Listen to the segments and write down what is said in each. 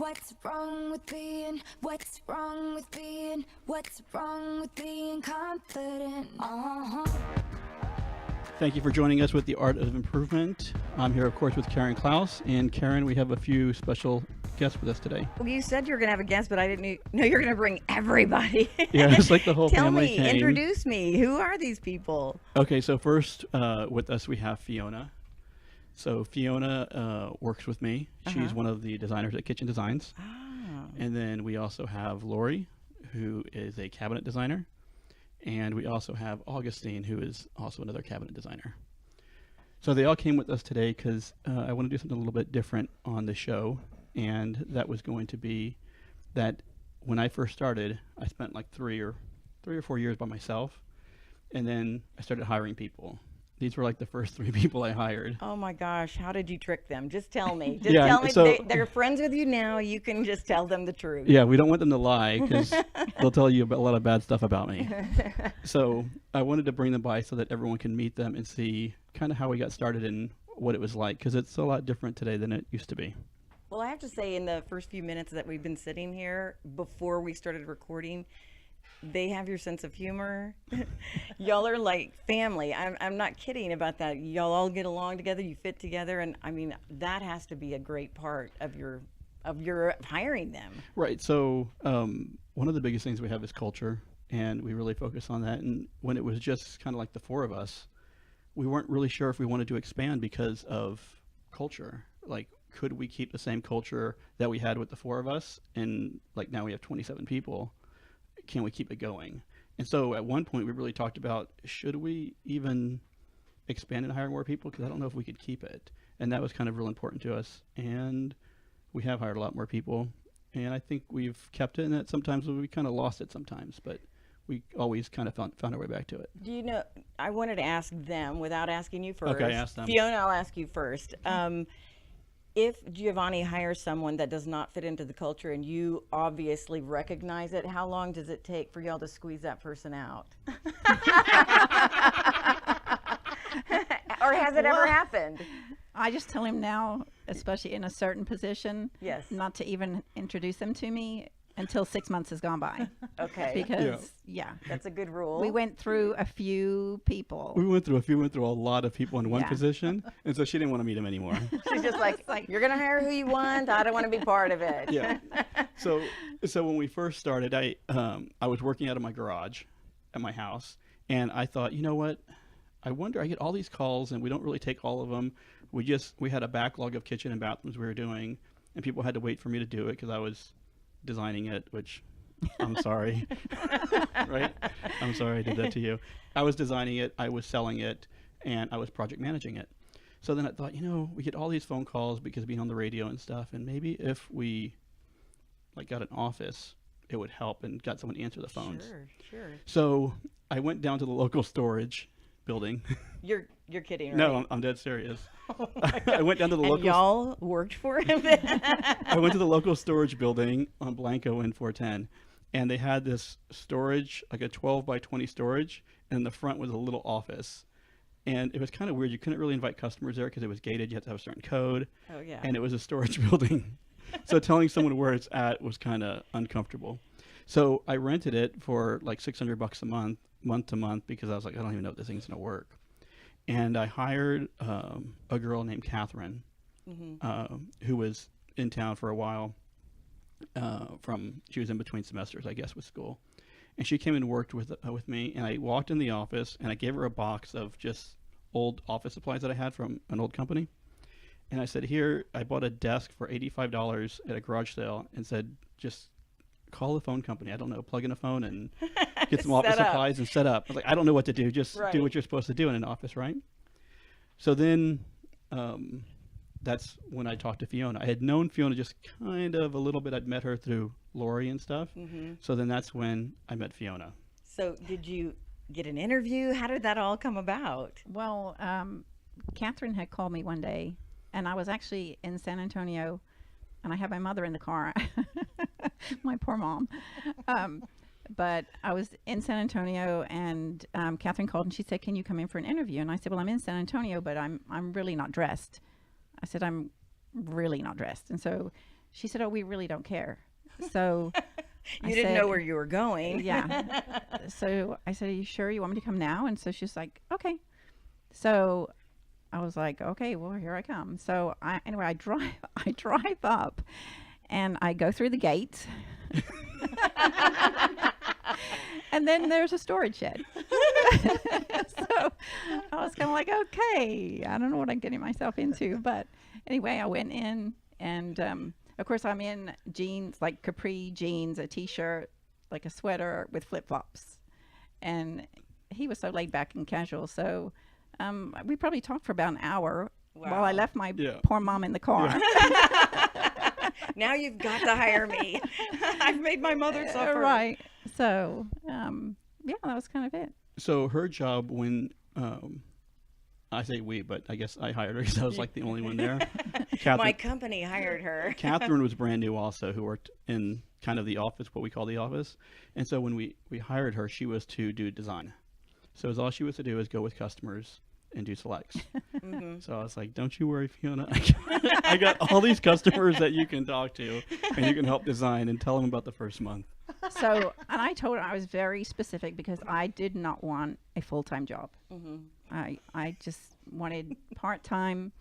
What's wrong with being confident? Thank you for joining us with The Art of Improvement. I'm here, of course, with Karen Klaus. And Karen, we have a few special guests with us today. Well, you said you were going to have a guest, but I didn't know you were going to bring everybody. Yeah, it's like the whole family Tell me, came. introduce me. Who are these people? Okay, so first with us we have Fiona. So Fiona works with me. She's one of the designers at Kitchen Designs. Oh. And then we also have Lori, who is a cabinet designer. And we also have Augustine, who is also another cabinet designer. So they all came with us today because I want to do something a little bit different on the show. And that was going to be that when I first started, I spent like three or 4 years by myself. And then I started hiring people. These were like the first 3 people I hired. Oh my gosh, how did you trick them? Just tell me. Just Yeah, tell me. so- They're friends with you now. You can just tell them the truth. Yeah, we don't want them to lie because they'll tell you a lot of bad stuff about me. So I wanted to bring them by so that everyone can meet them and see kind of how we got started and what it was like, because it's a lot different today than it used to be. Well, I have to say, in the first few minutes that we've been sitting here before we started recording, they have your sense of humor. Y'all are like family. I'm not kidding about that. Y'all all get along together. You fit together, and I mean that has to be a great part of your hiring them. Right. So one of the biggest things we have is culture, and we really focus on that. And when it was just kind of like the 4 of us, we weren't really sure if we wanted to expand because of culture. Like, could we keep the same culture that we had with the 4 of us? And like now we have 27 people. Can we keep it going? And so at one point we really talked about, should we even expand and hire more people? Because I don't know if we could keep it. And that was kind of real important to us. And we have hired a lot more people. And I think we've kept it, and that sometimes we kind of lost it sometimes, but we always kind of found our way back to it. Do you know, I wanted to ask them without asking you first. Okay, ask them. Fiona, I'll ask you first. If Giovanni hires someone that does not fit into the culture and you obviously recognize it, how long does it take for y'all to squeeze that person out? Or has it ever happened? I just tell him now, especially in a certain position, Yes. not to even introduce them to me until 6 months has gone by. Okay. Because, yeah. That's a good rule. We went through a few people. We went through a lot of people in one position, and so she didn't want to meet him anymore. She's just like, you're going to hire who you want. I don't want to be part of it. Yeah. So when we first started, I was working out of my garage at my house, and I thought, you know what? I wonder, I get all these calls, and we don't really take all of them. We had a backlog of kitchen and bathrooms we were doing, and people had to wait for me to do it because I was designing it, which I'm sorry. Right? I'm sorry I did that to you. I was designing it, I was selling it, and I was project managing it. So then I thought, we get all these phone calls because being on the radio and stuff, and maybe if we like got an office, it would help and got someone to answer the phones. Sure. So I went down to the local storage building. You're kidding, right? No, I'm dead serious. Oh I went down to the and local. y'all worked for him? I went to the local storage building on Blanco in 410, and they had this storage, like a 12 by 20 storage, and in the front was a little office. And it was kind of weird. You couldn't really invite customers there because it was gated. You had to have a certain code. Oh, yeah. And it was a storage building. So telling someone where it's at was kind of uncomfortable. So I rented it for like $600 a month to month, because I was like, I don't even know if this thing's going to work. And I hired a girl named Catherine, who was in town for a while. She was in between semesters, I guess, with school. And she came and worked with me. And I walked in the office, and I gave her a box of just old office supplies that I had from an old company. And I said, here, I bought a desk for $85 at a garage sale, and said, just call the phone company. I don't know, plug in a phone and get some office supplies and set up. I was like, I don't know what to do. Just do what you're supposed to do in an office, right? So then that's when I talked to Fiona. I had known Fiona just kind of a little bit. I'd met her through Lori and stuff. So then that's when I met Fiona. So did you get an interview? How did that all come about? Well, Catherine had called me one day, and I was actually in San Antonio, and I had my mother in the car. My poor mom. But I was in San Antonio, and Catherine called, and she said, can you come in for an interview? And I said, well, I'm in San Antonio, but I'm really not dressed. I said, I'm really not dressed. And so She said, "Oh, we really don't care." So You I didn't know said- where you were going. Yeah. So I said, "Are you sure you want me to come now?" And so she's like, "Okay." So I was like, "Okay, well, here I come." So anyway, I drive up, and I go through the gate. And then there's a storage shed. So I was kind of like, okay, I don't know what I'm getting myself into. But anyway, I went in, and of course, I'm in jeans, like capri jeans, a t-shirt, like a sweater with flip-flops. And he was so laid back and casual. So we probably talked for about an hour while I Wow. left my Yeah. poor mom in the car. Now you've got to hire me. I've made my mother suffer. Right. So, yeah, that was kind of it. So her job when I say we, but I guess I hired her because I was like the only one there. My Catherine, company hired her. Catherine was brand new also, who worked in kind of the office, what we call the office. And so when we hired her, she was to do design. So all she was to do is go with customers and do selects. Mhm. So I was like, don't you worry, Fiona. I got all these customers that you can talk to and you can help design and tell them about the first month. So, and I told her I was very specific because I did not want a full-time job. Mhm. I just wanted part-time,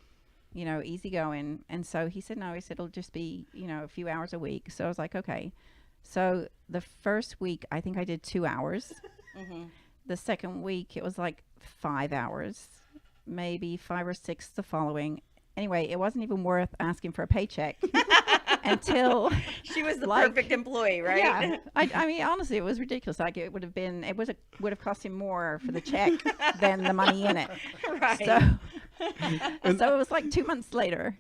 easygoing. And so he said, no, he said, it'll just be, a few hours a week. So I was like, okay. So the first week, I think I did 2 hours. Mhm. The second week, it was like 5 hours, maybe 5 or 6 the following. Anyway, it wasn't even worth asking for a paycheck until She was the Like- perfect employee, right? yeah. I mean, honestly, it was ridiculous. Like it would have cost him more for the check than the money in it. Right. So, so it was like 2 months later,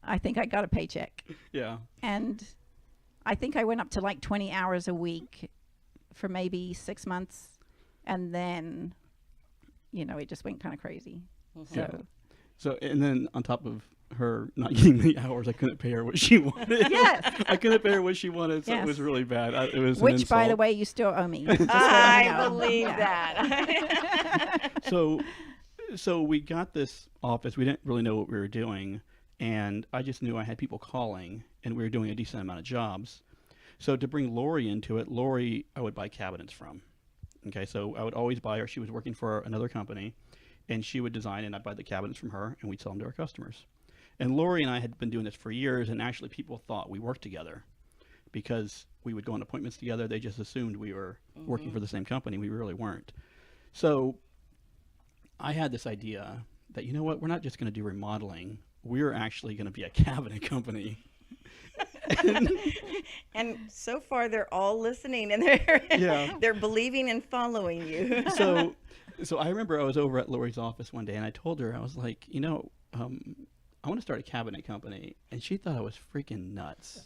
I think I got a paycheck, Yeah. and I think I went up to like 20 hours a week for maybe 6 months, and then, it just went kind of crazy. So So, and then on top of her not getting the hours, I couldn't pay her what she wanted. Yes. I couldn't pay her what she wanted, so it Yes. was really bad. It was an which, by the insult. way, you still owe me. just so you I know. believe Yeah. that. So we got this office. We didn't really know what we were doing, and I just knew I had people calling, and we were doing a decent amount of jobs. So to bring Lori into it, Lori, I would buy cabinets from. Okay, so I would always buy her. She was working for another company, and she would design, and I'd buy the cabinets from her, and we'd sell them to our customers. And Lori and I had been doing this for years, and actually people thought we worked together because we would go on appointments together. They just assumed we were working for the same company. We really weren't. So I had this idea that, you know what, we're not just going to do remodeling. We're actually going to be a cabinet company. And so far, they're all listening, and they're Yeah. they're believing and following you. So I remember I was over at Lori's office one day, and I told her, I was like, I want to start a cabinet company. And she thought I was freaking nuts.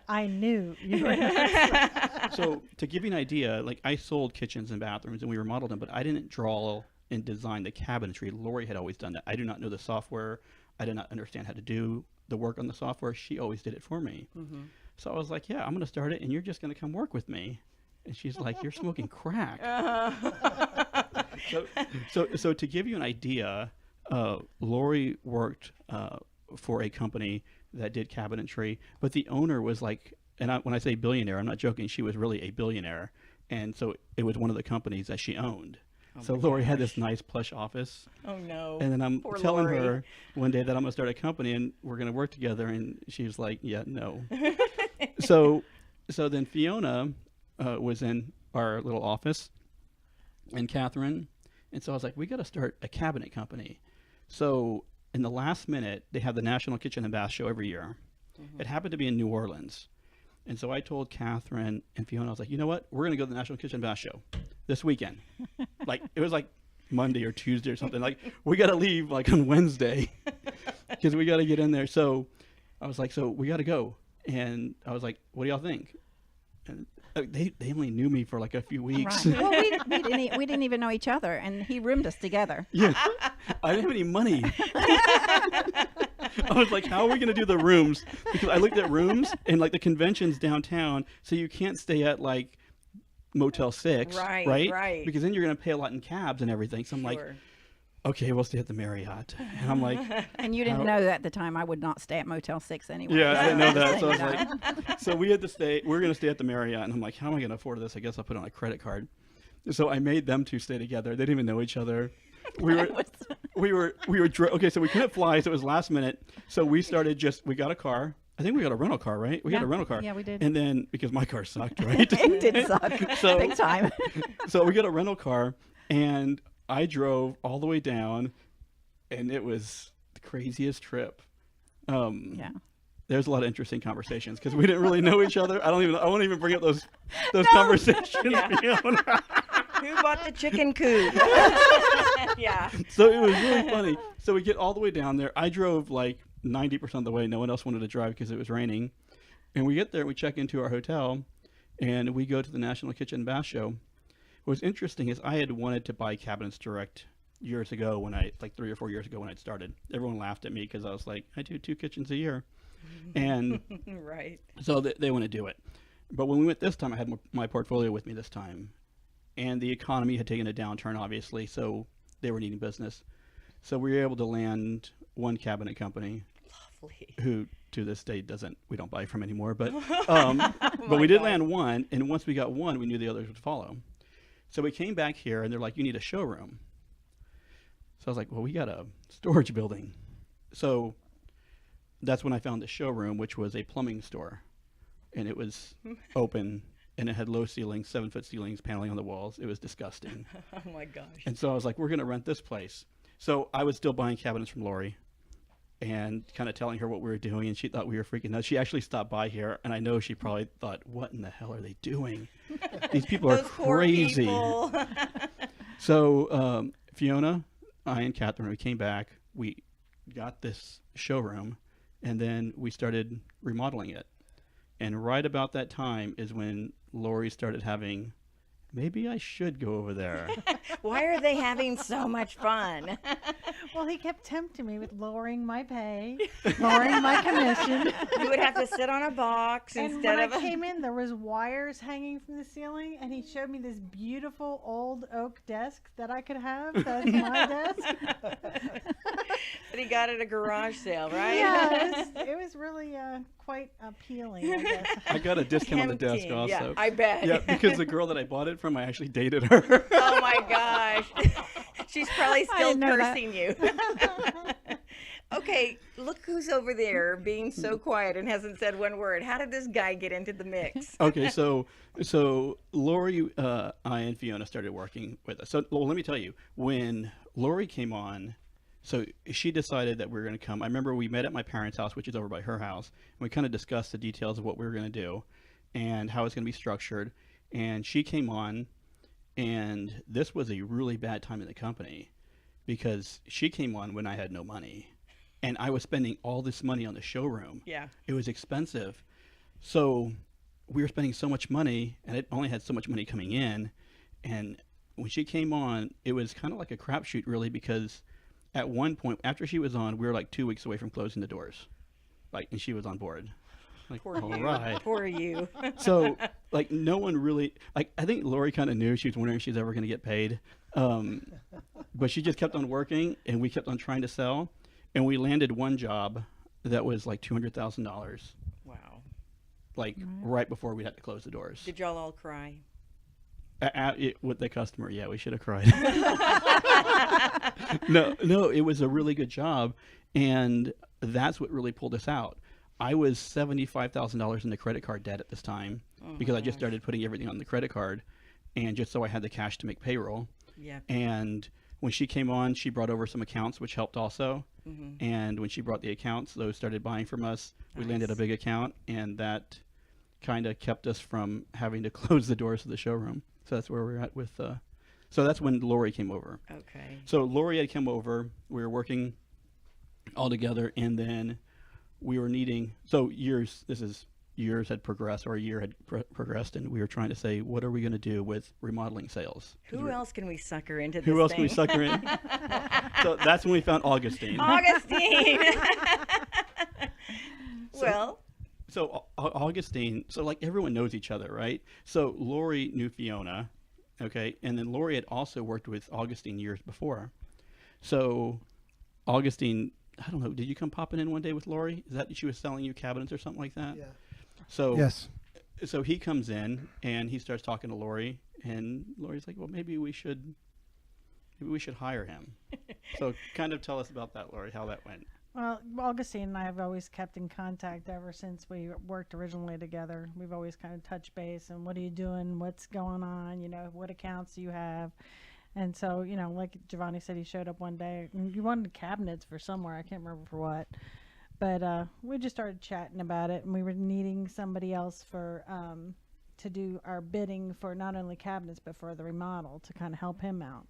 I knew you were. So to give you an idea, like I sold kitchens and bathrooms and we remodeled them, but I didn't draw and design the cabinetry. Lori had always done that. I do not know the software. I did not understand how to do the work on the software. She always did it for me. So I was like, yeah, I'm going to start it and you're just going to come work with me. And she's like, you're smoking crack. So to give you an idea, Lori worked for a company that did cabinetry, but the owner was like, when I say billionaire, I'm not joking, she was really a billionaire. And so it was one of the companies that she owned. So Lori had this nice plush office. Oh no. And then I'm Poor telling Lori. her one day that I'm going to start a company and we're going to work together. And she was like, yeah, no. So then Fiona was in our little office, and Catherine. And so I was like, we got to start a cabinet company. So in the last minute, they have the National Kitchen and Bath Show every year. It happened to be in New Orleans. And so I told Catherine and Fiona, I was like, you know what? We're going to go to the National Kitchen and Bath Show this weekend. It was like Monday or Tuesday or something. Like, we got to leave like on Wednesday because we got to get in there. So I was like, so we got to go. And I was like, what do y'all think? And they only knew me for like a few weeks. Right. Well, we didn't even know each other, and he roomed us together. Yeah. I didn't have any money. I was like, how are we going to do the rooms? Because I looked at rooms and like the conventions downtown, so you can't stay at like Motel 6, Right, right? right. Because then you're going to pay a lot in cabs and everything. So I'm like, Sure. okay, we'll stay at the Marriott. And I'm like, And you didn't How- know that at the time I would not stay at Motel 6 anyway. yeah, I didn't know that. So I was You know. like, so we had to stay. We're going to stay at the Marriott, and I'm like, how am I going to afford this? I guess I'll put it on a credit card. So I made them two stay together. They didn't even know each other. We were okay. So we couldn't fly, so it was last minute. So we we got a car. I think we got a rental car, right? We got a rental car. Yeah, we did. And then because my car sucked, right? It did suck. So- Big time. So we got a rental car, and I drove all the way down, and it was the craziest trip. Yeah. There's a lot of interesting conversations because we didn't really know each other. I won't even bring up those conversations. Fiona. Who bought the chicken coop? Yeah. So it was really funny. So we get all the way down there. I drove like 90% of the way. No one else wanted to drive because it was raining. And we get there, we check into our hotel, and we go to the National Kitchen and Bath Show. What's interesting is I had wanted to buy cabinets direct years ago like 3 or 4 years ago when I'd started. Everyone laughed at me because I was like, I do 2 kitchens a year. And Right. so they want to do it. But when we went this time, I had my portfolio with me this time. And the economy had taken a downturn, obviously, so they were needing business. So we were able to land one cabinet company Lovely. who to this day we don't buy from anymore. But but we did land one, and once we got one, we knew the others would follow. So we came back here, and they're like, you need a showroom. So I was like, well, we got a storage building. So that's when I found the showroom, which was a plumbing store. And it was open, and it had low ceilings, 7-foot ceilings, paneling on the walls. It was disgusting. Oh my gosh. And so I was like, we're going to rent this place. So I was still buying cabinets from Lori and kind of telling her what we were doing, and she thought we were freaking nuts. She actually stopped by here, and I know she probably thought, what in the hell are they doing? These people are Those poor crazy. people. So Fiona, I, and Catherine, we came back. We got this showroom, and then we started remodeling it. And right about that time is when Lori started having, maybe I should go over there. Why are they having so much fun? Well, he kept tempting me with lowering my pay, lowering my commission. You would have to sit on a box And instead when of I came in, there was wires hanging from the ceiling, and he showed me this beautiful old oak desk that I could have. That's my desk. that he got at a garage sale, right? Yeah, it was really quite appealing, I guess. I got a discount on the desk Tempting. also. Yeah, I bet. Yeah, because the girl that I bought it from, I actually dated her. Oh my gosh. She's probably still didn't know that. cursing you. Okay, look who's over there being so quiet and hasn't said one word. How did this guy get into the mix? Okay, so Lori, I, and Fiona started working with us. So, well, let me tell you, when Lori came on, so she decided that we were going to come. I remember we met at my parents' house, which is over by her house, and we kind of discussed the details of what we were going to do and how it's going to be structured. And she came on, and this was a really bad time in the company because she came on when I had no money, and I was spending all this money on the showroom. Yeah. It was expensive. So we were spending so much money, and it only had so much money coming in. And when she came on, it was kind of like a crapshoot, really, because at one point, after she was on, we were like 2 weeks away from closing the doors. Like, and she was on board. Like, Poor all you. right. Poor you. So, like, no one really, like, I think Lori kind of knew. She was wondering if she's ever going to get paid. But she just kept on working, and we kept on trying to sell. And we landed one job that was like $200,000, Wow. like right before we had to close the doors. Did y'all all cry? With the customer, yeah, we should have cried. No, it was a really good job, and that's what really pulled us out. I was $75,000 in the credit card debt at this time because I just started putting everything on the credit card, and just so I had the cash to make payroll. Yeah. And when she came on, she brought over some accounts, which helped also. And when she brought the accounts, those started buying from us. We landed a big account, and that kind of kept us from having to close the doors of the showroom. So that's where we're at with. So that's when Lori came over. Okay. So Lori had come over. We were working all together, and then we were needing. So years had progressed, or a year had progressed, and we were trying to say, what are we going to do with remodeling sales? Who else can we sucker into this Who else thing? can we sucker in? So that's when we found Augustine. Augustine. Well, So Augustine, so like everyone knows each other, right? So Lori knew Fiona, okay, and then Lori had also worked with Augustine years before. So Augustine, I don't know, did you come popping in one day with Lori? Is that she was selling you cabinets or something like that? Yeah. So Yes. so he comes in and he starts talking to Lori, and Lori's like, well, maybe we should hire him. So kind of tell us about that, Lori, how that went. Well, Augustine and I have always kept in contact ever since we worked originally together. We've always kind of touched base and what are you doing? What's going on? You know, what accounts do you have? And so, you know, like Giovanni said, he showed up one day and he wanted cabinets for somewhere. I can't remember for what. But we just started chatting about it, and we were needing somebody else for to do our bidding for not only cabinets but for the remodel to kind of help him out.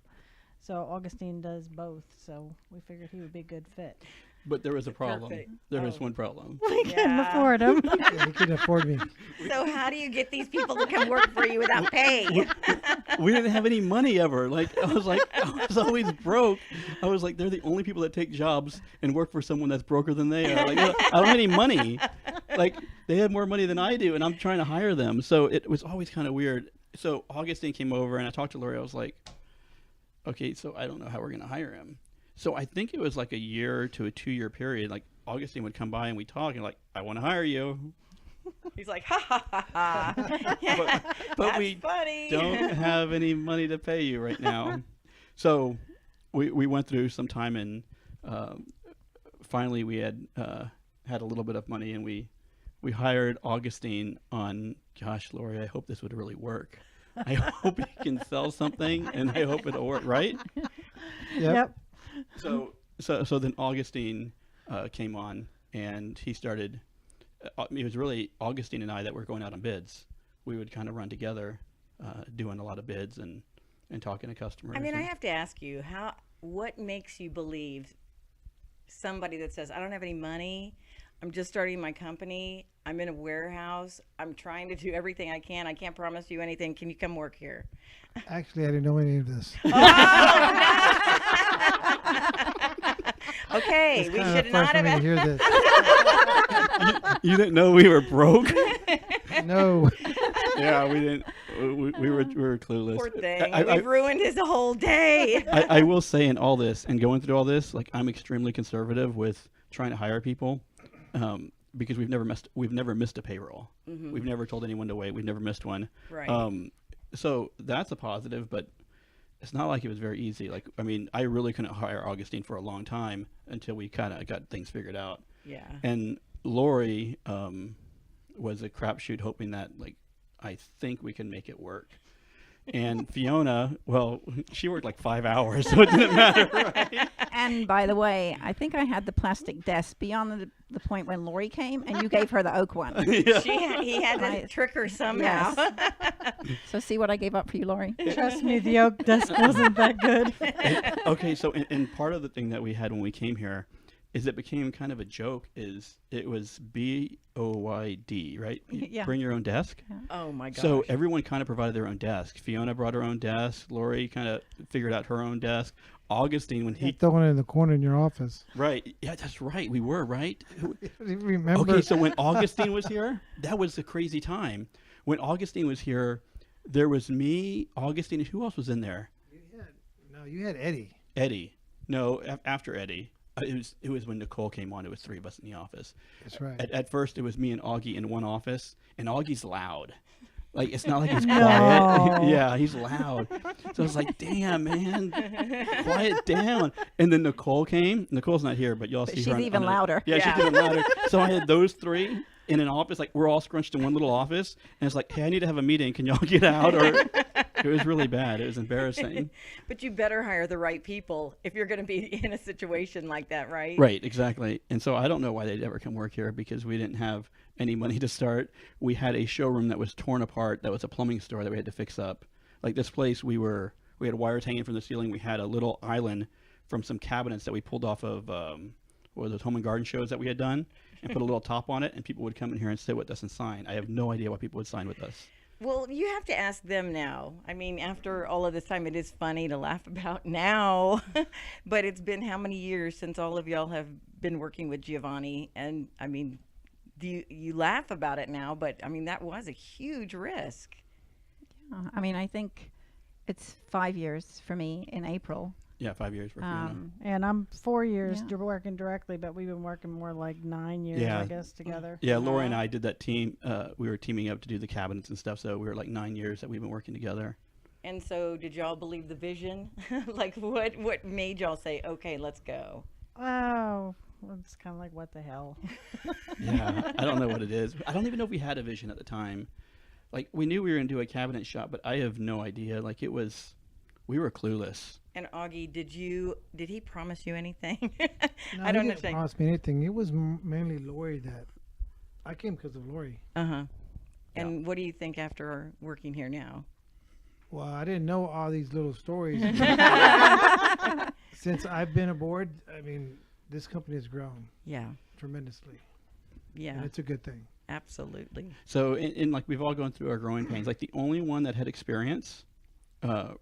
So Augustine does both, so we figured he would be a good fit. But there was a problem. Perfect. There was Oh. one problem. We couldn't Yeah. afford him. Yeah, he couldn't afford me. So how do you get these people to come work for you without pay? We didn't have any money ever. I was always broke. I was like, they're the only people that take jobs and work for someone that's broker than they are. Like, I don't have any money. Like, they have more money than I do, and I'm trying to hire them. So it was always kind of weird. So Augustine came over, and I talked to Lori. I was like, okay, so I don't know how we're going to hire him. So I think it was like a year to a 2-year period. Like, Augustine would come by and we talk, and like, I want to hire you. He's like, ha ha ha ha. But That's we funny. don't have any money to pay you right now. So we went through some time, and finally we had had a little bit of money, and we hired Augustine on, gosh, Lori, I hope this would really work. I hope he can sell something, and I hope it'll work, right? Yep. So then Augustine came on, and he started. It was really Augustine and I that were going out on bids. We would kind of run together, doing a lot of bids and talking to customers. I mean, I and- have to ask you, what makes you believe somebody that says, I don't have any money, I'm just starting my company, I'm in a warehouse, I'm trying to do everything I can't promise you anything, can you come work here? Actually, I didn't know any of this. Okay, It's we kinda should first not for me to have. hear this. You didn't know we were broke? No. Yeah, we didn't. We were clueless. Poor thing. I We've ruined his whole day. I will say in all this and going through all this, like, I'm extremely conservative with trying to hire people, because we've never missed a payroll. We've never told anyone to wait. We've never missed one. Right. So that's a positive, but it's not like it was very easy. Like, I mean, I really couldn't hire Augustine for a long time until we kind of got things figured out. Yeah. And Lori was a crapshoot, hoping that, like, I think we can make it work. And Fiona, well, she worked like 5 hours, so it didn't matter, right? And by the way, I think I had the plastic desk beyond the point when Lori came, and you gave her the oak one. Yeah. He had to Right. trick her somehow. So see what I gave up for you, Lori? Trust me, the oak desk wasn't that good. Okay, so and part of the thing that we had when we came here is it became kind of a joke. Is it was BOYD, right? Yeah. Bring your own desk. Oh my gosh. So everyone kind of provided their own desk. Fiona brought her own desk. Lori kind of figured out her own desk. Augustine, when You he throwing it in the corner in your office. right, yeah, that's right. We were right. Remember? Okay, so when Augustine was here, that was a crazy time. When Augustine was here, there was me, Augustine, and who else was in there? You had Eddie. Eddie. No, after Eddie. It was when Nicole came on. It was 3 of us in the office. That's right. At first, it was me and Augie in one office, and Augie's loud. Like, it's not like he's No. quiet. Yeah, he's loud. So I was like, damn, man, quiet down. And then Nicole came. Nicole's not here, but y'all see She's her. even louder. Yeah, Yeah. she's even louder. So I had those 3 in an office. Like, we're all scrunched in one little office. And it's like, hey, I need to have a meeting. Can y'all get out? Or it was really bad. It was embarrassing. But you better hire the right people if you're going to be in a situation like that, right? Right, exactly. And so I don't know why they'd ever come work here, because we didn't have any money to start. We had a showroom that was torn apart. That was a plumbing store that we had to fix up. Like, this place, we had wires hanging from the ceiling. We had a little island from some cabinets that we pulled off of what were those home and garden shows that we had done, and put a little top on it, and people would come in here and sit with us and sign. I have no idea why people would sign with us. Well, you have to ask them now. I mean, after all of this time, it is funny to laugh about now, but it's been how many years since all of y'all have been working with Giovanni? And I mean, you laugh about it now, but I mean, that was a huge risk. I mean, I think it's 5 years for me in April. Yeah, 5 years for Fiona. And I'm 4 years Yeah. working directly, but we've been working more like 9 years, Yeah. I guess, together. Yeah, Lori and I did that team. We were teaming up to do the cabinets and stuff. So we were like 9 years that we've been working together. And so, did y'all believe the vision? Like, what made y'all say, okay, let's go? Oh, well, it's kind of like, what the hell? Yeah, I don't know what it is. I don't even know if we had a vision at the time. Like, we knew we were going to do a cabinet shop, but I have no idea. Like, we were clueless. And Augie, did he promise you anything? No, I he don't didn't understand. promise me anything. It was mainly Lori that I came because of Lori. Uh-huh. And what do you think after working here now? Well, I didn't know all these little stories. Since I've been aboard, I mean, this company has grown Yeah. tremendously. Yeah. And it's a good thing. Absolutely. So, in like, we've all gone through our growing pains. Like, the only one that had experience,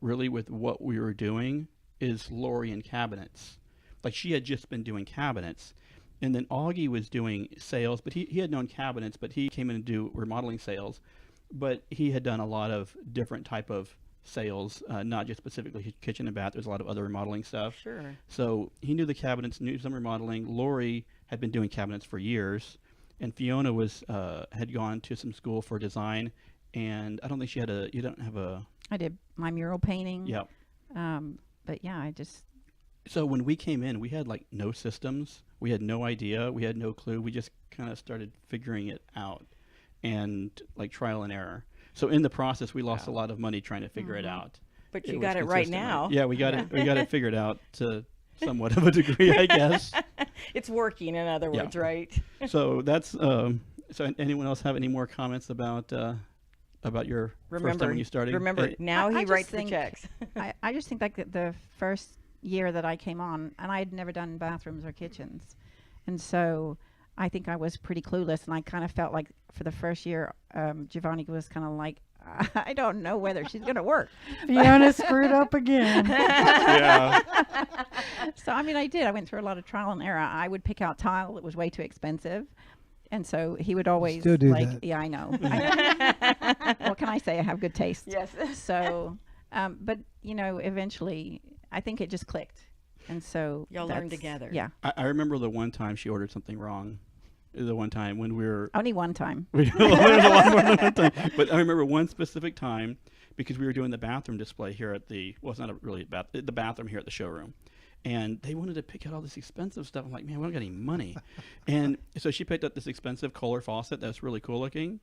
really, with what we were doing is Lori in cabinets. Like, she had just been doing cabinets. And then Augie was doing sales, but he had known cabinets, but he came in to do remodeling sales. But he had done a lot of different type of sales, not just specifically kitchen and bath. There's a lot of other remodeling stuff. Sure. So he knew the cabinets, knew some remodeling. Lori had been doing cabinets for years, and Fiona had gone to some school for design, and I don't think you don't have a. I did my mural painting. Yeah. But yeah, I just So when we came in, we had like no systems. We had no idea. We had no clue. We just kind of started figuring it out, and like trial and error. So in the process, we lost a lot of money trying to figure it out. But It you was got it right consistent, now. Yeah, we got it. We got it figured out to somewhat of a degree, I guess. It's working, in other Yeah. words, right? So that's. So anyone else have any more comments about your first time when you started? Remember, now I he just writes the think- checks. I just think like the first year that I came on, and I had never done bathrooms or kitchens, and so I think I was pretty clueless, and I kind of felt like for the first year, Giovanni was kind of like, I don't know whether she's going to work. Fiona screwed up again. Yeah. So I mean, I did. I went through a lot of trial and error. I would pick out tile that was way too expensive, and so he would always still do like, that. yeah, I know. What can I say? I have good taste. Yes. So, but eventually, I think it just clicked, and so Y'all learned that's- together. Yeah, I remember the one time she ordered something wrong. The one time when we were. only one time. There was a lot more than one time. But I remember one specific time because we were doing the bathroom display here at the. Well, it's not really the bathroom here at the showroom. And they wanted to pick out all this expensive stuff. I'm like, man, we don't got any money. And so she picked up this expensive Kohler faucet that's really cool looking.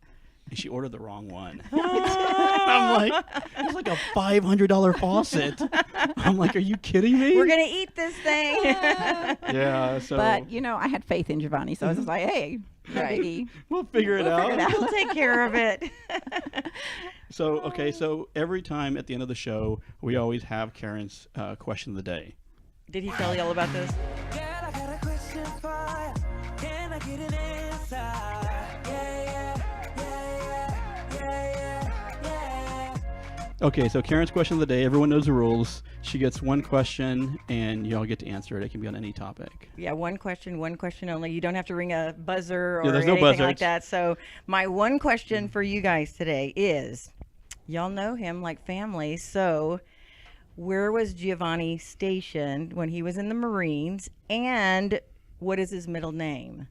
And she ordered the wrong one. I'm like, it's like a $500 faucet. I'm like, are you kidding me? We're going to eat this thing. Yeah. So But I had faith in Giovanni, so I was just like, hey, no Right. biggie. we'll figure it out. We'll take care of it. So, okay. So every time at the end of the show, we always have Karen's question of the day. Did he tell you all about this? Girl, I got a question for you. Can I get an answer? Yeah. Okay, so Karen's question of the day. Everyone knows the rules. She gets one question, and y'all get to answer it. It can be on any topic. Yeah, one question only. You don't have to ring a buzzer or Yeah, there's no anything like buzzards. that. So my one question for you guys today is, y'all know him like family, so where was Giovanni stationed when he was in the Marines, and what is his middle name?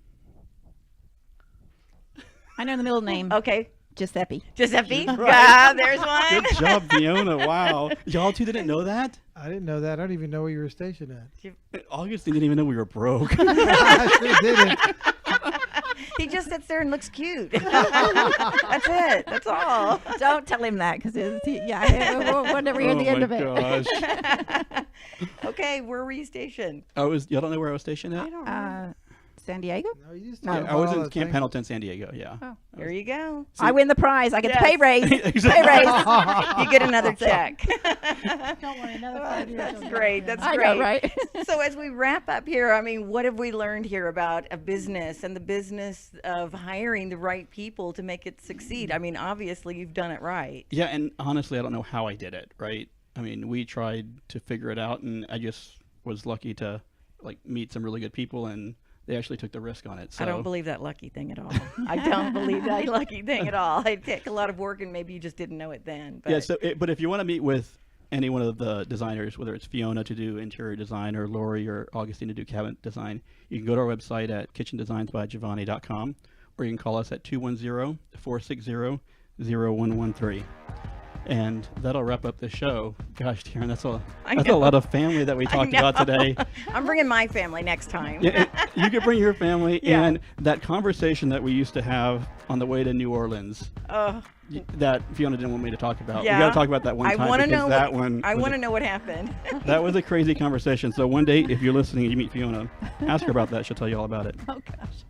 I know the middle name, Okay, Giuseppe. Giuseppe. Ah, there's one. Good job, Fiona. Wow. Y'all two didn't know that? I didn't know that. I don't even know where you were stationed at. Augustine didn't even know we were broke. I sure didn't. He just sits there and looks cute. That's it. That's all. Don't tell him that, because we'll never hear Oh the end my of it. gosh. Okay, where were you stationed? Y'all don't know where I was stationed at? San Diego? No, you just Yeah, talked I about was all in the Camp things. Pendleton, San Diego. Yeah. There you go. I win the prize. I get the pay Yes. raise. Pay Exactly. raise. You get another check. Don't worry, another 5 years. That's you'll great. get it. That's I great. know, right? So as we wrap up here, I mean, what have we learned here about a business and the business of hiring the right people to make it succeed? I mean, obviously you've done it right. Yeah, and honestly, I don't know how I did it, right? I mean, we tried to figure it out, and I just was lucky to like meet some really good people, and they actually took the risk on it. So I don't believe that lucky thing at all. I don't believe that lucky thing at all. It'd take a lot of work, and maybe you just didn't know it then. But yeah. So, but if you want to meet with any one of the designers, whether it's Fiona to do interior design or Lori or Augustine to do cabinet design, you can go to our website at kitchendesignsbygiovanni.com, or you can call us at 210-460-0113. And that'll wrap up the show. Gosh, Taryn, that's a lot of family that we talked about today. I'm bringing my family next time. Yeah, you could bring your family, Yeah. and that conversation that we used to have on the way to New Orleans that Fiona didn't want me to talk about. Yeah. We got to talk about that one I time want to because know. that one. I was want a- to know what happened. That was a crazy conversation. So one day, if you're listening and you meet Fiona, ask her about that. She'll tell you all about it. Oh gosh.